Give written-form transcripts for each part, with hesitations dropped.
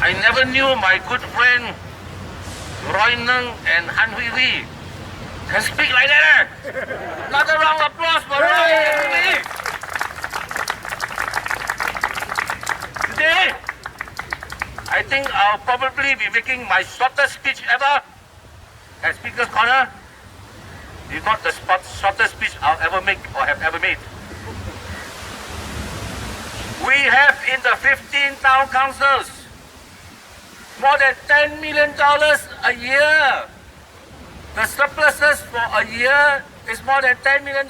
I never knew my good friend Yearning and Hui Hui can speak like that. Another round of applause for Yearning and Hui. Today, I think I'll probably be making my shortest speech ever at Speaker's Corner. It's not the shortest speech I'll ever make or have ever made. We have in the 15 town councils more than $10 million a year. The surpluses for a year is more than $10 million.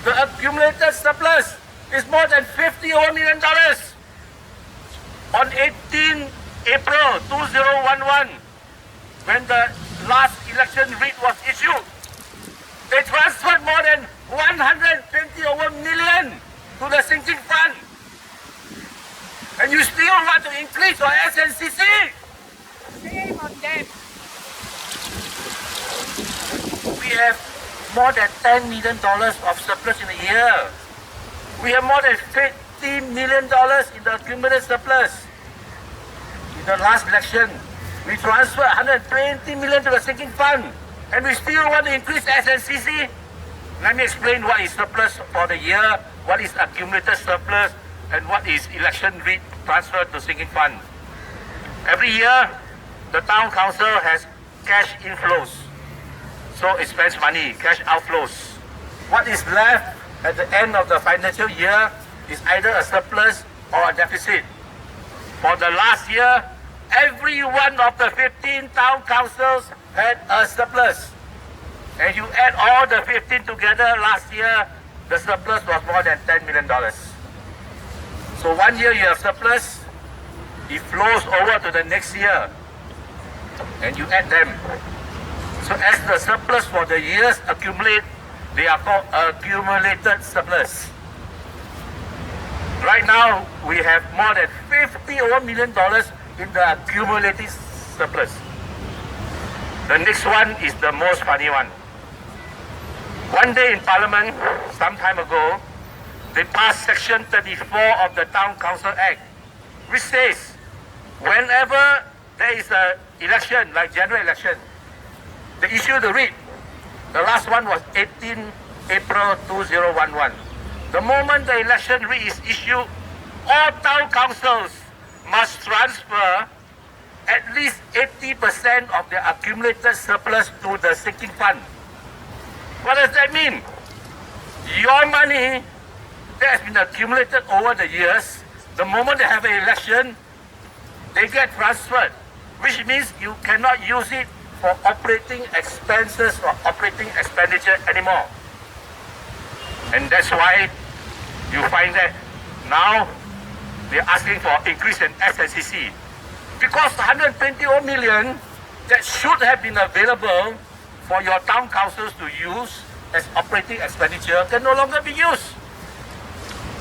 The accumulated surplus is more than $50 million. On 18 April 2011, when the last election writ was issued, they transferred more than 120 million to the sinking fund. And you still want to increase your S&CC? Shame on them. We have more than $10 million of surplus in a year. We have more than $50 million in the accumulated surplus. In the last election, we transferred 120 million to the sinking fund, and we still want to increase S&CC. Let me explain what is surplus for the year, what is accumulated surplus, and what is election rate transferred to sinking fund. Every year, the town council has cash inflows. So it spends money, cash outflows. What is left at the end of the financial year is either a surplus or a deficit. For the last year, every one of the 15 town councils had a surplus. And you add all the 15 together last year, the surplus was more than $10 million. So 1 year you have surplus, it flows over to the next year, and you add them. So as the surplus for the years accumulate, they are called accumulated surplus. Right now, we have more than $50 million in the accumulated surplus. The next one is the most funny one. One day in Parliament, some time ago, they passed Section 34 of the Town Council Act, which says whenever there is an election, like general election, they issue the writ. The last one was 18 April 2011. The moment the election writ is issued, all town councils must transfer at least 80% of their accumulated surplus to the sinking fund. What does that mean? Your money that has been accumulated over the years, the moment they have an election, they get transferred, which means you cannot use it for operating expenses or operating expenditure anymore. And that's why you find that now they're asking for increase in S&CC. Because 120 million that should have been available for your town councils to use as operating expenditure can no longer be used.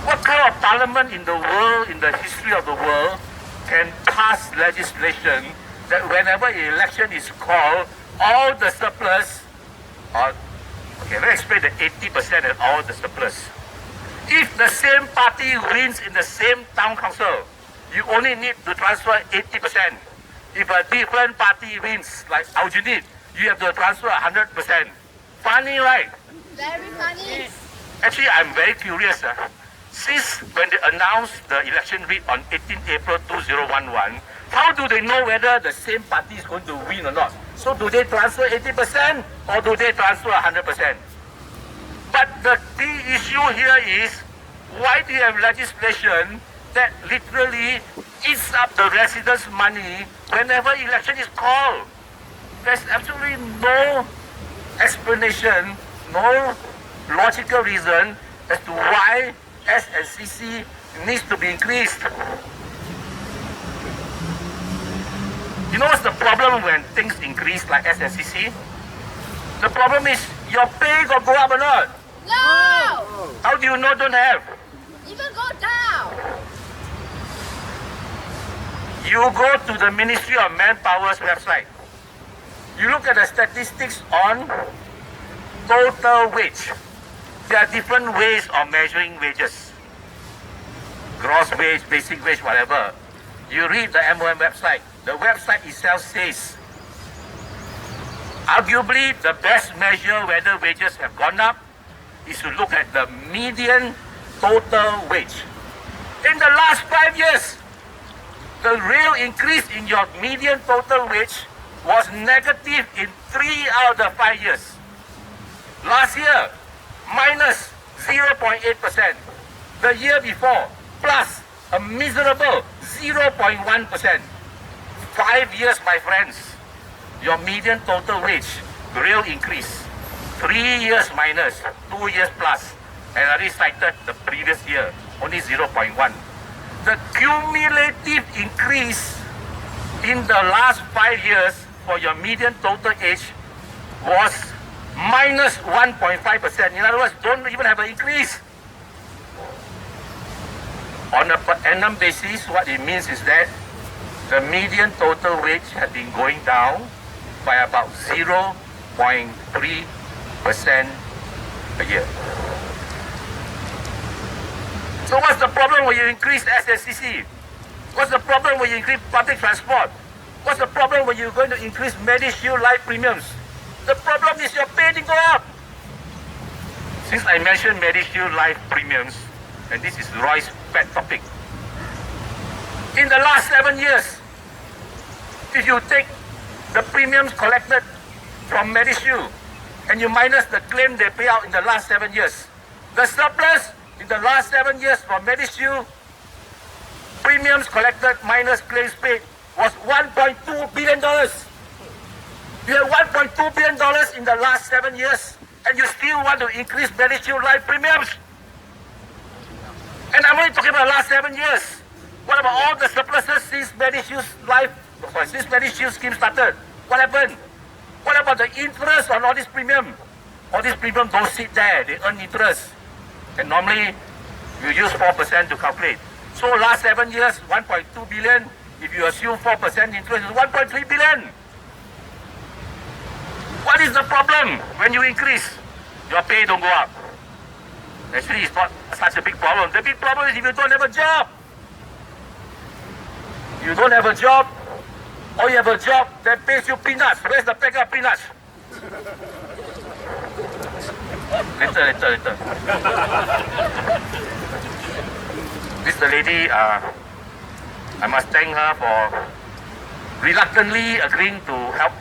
What kind of parliament in the world, in the history of the world, can pass legislation that whenever an election is called, all the surplus, okay, let's explain the 80% and all the surplus. If the same party wins in the same town council, you only need to transfer 80%. If a different party wins, like Aljunied, you have to transfer 100%. Funny, right? Very funny. Actually, I'm very curious. Since when they announced the election rate on 18 April 2011, how do they know whether the same party is going to win or not? So do they transfer 80% or do they transfer 100%? But the key issue here is, why do you have legislation that literally eats up the residents' money whenever election is called? There's absolutely no explanation, no logical reason as to why S&CC needs to be increased. You know what's the problem when things increase like S&CC? The problem is your pay got go up or not? No! How do you know don't have? Even go down. You go to the Ministry of Manpower's website. You look at the statistics on total wage. There are different ways of measuring wages. Gross wage, basic wage, whatever. You read the MOM website. The website itself says, arguably the best measure whether wages have gone up is to look at the median total wage. In the last 5 years, the real increase in your median total wage was negative in 3 out of the 5 years. Last year, minus 0.8%. The year before, plus a miserable 0.1%. 5 years, my friends, your median total wage, real increase. 3 years minus, 2 years plus. And I already cited the previous year, only 0.1. The cumulative increase in the last 5 years for your median total age was minus 1.5%. In other words, don't even have an increase. On a per annum basis, what it means is that the median total wage has been going down by about 0.3% a year. So what's the problem when you increase S&CC? What's the problem when you increase public transport? What's the problem when you're going to increase MediShield life premiums? The problem is your pay didn't go up. Since I mentioned MediShield life premiums, and this is Roy's pet topic, in the last 7 years, if you take the premiums collected from MediShield and you minus the claim they pay out in the last 7 years, the surplus in the last 7 years for MediShield premiums collected minus claims paid was $1.2 billion. You have $1.2 billion in the last 7 years and you still want to increase MediShield life premiums. And I'm only talking about the last 7 years. What about all the surpluses since MediShield scheme started? What happened? What about the interest on all this premium? All these premium don't sit there, they earn interest. And normally, you use 4% to calculate. So last 7 years, 1.2 billion. If you assume 4% interest, it's 1.3 billion. What is the problem when you increase? Your pay don't go up. Actually, it's not such a big problem. The big problem is if you don't have a job. You don't have a job, or you have a job that pays you peanuts. Where's the packet of peanuts? Later. This is the lady, I must thank her for reluctantly agreeing to help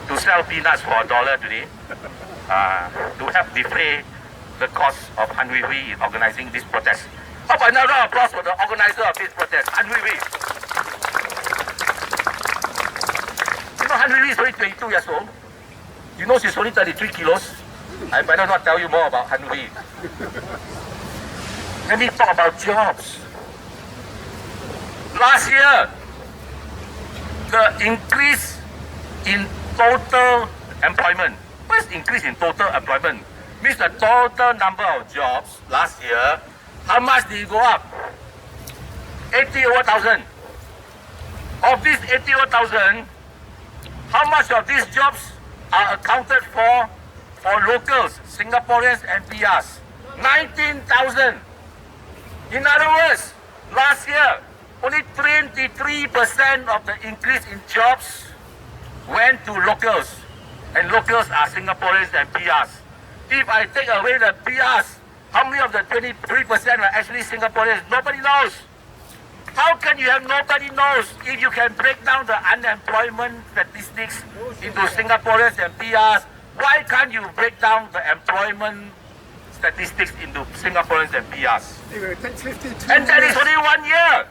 to sell peanuts for $1 today, to help defray the cost of Hui Hui in organizing this protest. How about another applause for the organizer of this protest, Hui Hui. You know, Hui Hui is only 22 years old. You know she's only 33 kilos. I better not tell you more about Hui. Let me talk about jobs. Last year, the increase in total employment. What is increase in total employment? Means the total number of jobs last year. How much did it go up? 80,000. Of these 80,000, how much of these jobs are accounted for locals, Singaporeans and PRs? 19,000. In other words, last year, only 23% of the increase in jobs went to locals. And locals are Singaporeans and PRs. If I take away the PRs, how many of the 23% are actually Singaporeans? Nobody knows. How can you have nobody knows if you can break down the unemployment statistics into Singaporeans and PRs? Why can't you break down the employment statistics into Singaporeans and PRs? And that is only 1 year.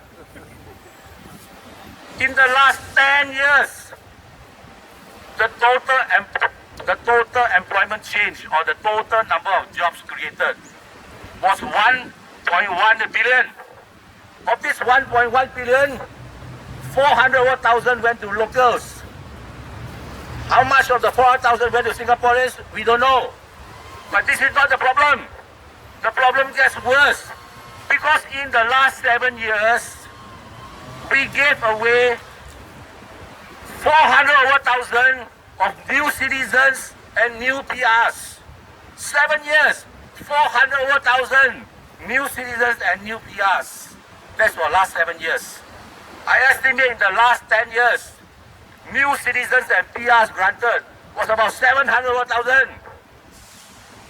In the last 10 years, the total employment change or the total number of jobs created was 1.1 billion. Of this 1.1 billion, 400,000 went to locals. How much of the 400,000 went to Singaporeans? We don't know. But this is not the problem. The problem gets worse. Because in the last 7 years, we gave away 400,000 of new citizens and new PRs. 7 years. 400,000 new citizens and new PRs. That's for last 7 years. I estimate in the last 10 years, new citizens and PRs granted was about 700,000.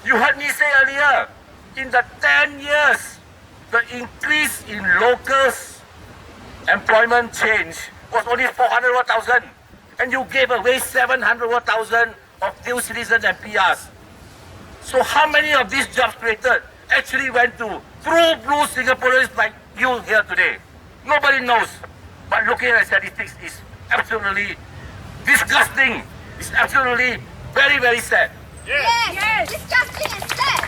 You heard me say earlier, in the 10 years, the increase in locals' employment change was only 400,000, and you gave away 700,000 of new citizens and PRs. So how many of these jobs created actually went to true blue Singaporeans like you here today? Nobody knows. But looking at statistics is absolutely disgusting. It's absolutely very, very sad. Yes. Disgusting and sad.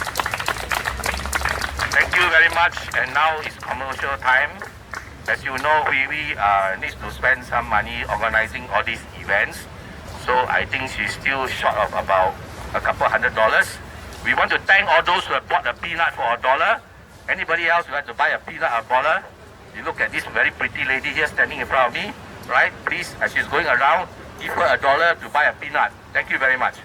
Thank you very much. And now is commercial time. As you know, we needs to spend some money organizing all these events. So I think she's still short of about a couple $100. We want to thank all those who have bought a peanut for $1. Anybody else who like to buy a peanut $1? You look at this very pretty lady here standing in front of me, right? Please, as she's going around, give her $1 to buy a peanut. Thank you very much.